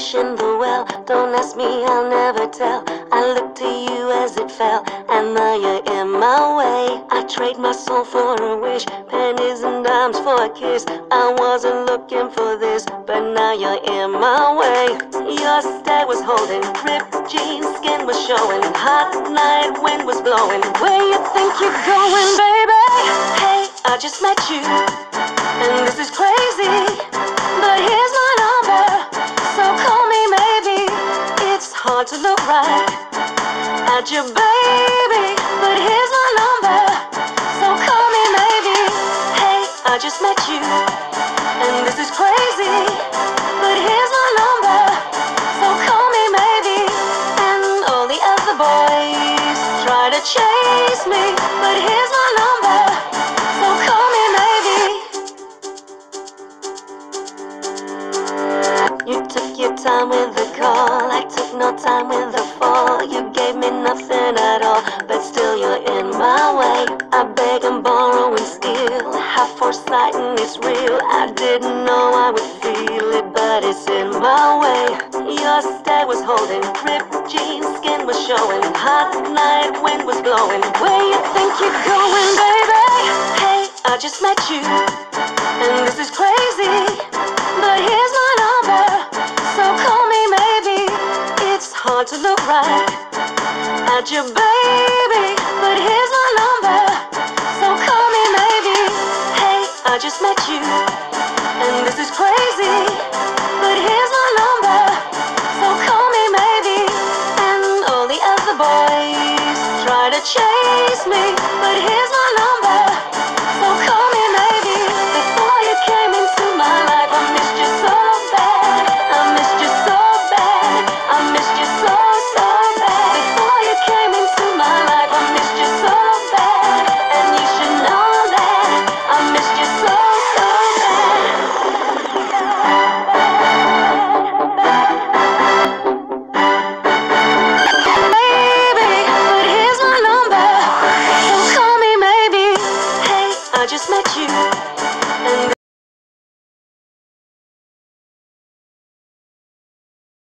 fish in the well. Don't ask me, I'll never tell. I looked to you as it fell, and now you're in my way. I trade my soul for a wish, pennies and dimes for a kiss. I wasn't looking for this, but now you're in my way. Your stare was holding, ripped jeans, skin was showing, hot night wind was blowing. Where you think you're going, baby? Hey, I just met you, and this is crazy, but here's my number, so call me maybe. It's hard to look right at your baby, but here's my number, so call me maybe. Hey, I just met you, and this is crazy, but here's my number, so call me maybe. And all the other boys try to chase me, but here's my number, so call me maybe. You took your time with the call, I took no time with the fall. You gave me nothing at all, but still you're in my way. I beg and borrow and steal, have foresight and it's real. I didn't know I would feel it, but it's in my way. Your stare was holding, ripped jeans, skin was showing, hot night wind was blowing. Where you think you're going, baby? Hey, I just met you, and this is crazy, but here's my number, so call me maybe. It's hard to look right at your baby, but here's my number, so call me maybe. Hey, I just met you, and this is crazy, but here's my number, so call me maybe. And all the other boys try to chase me, but here's my number,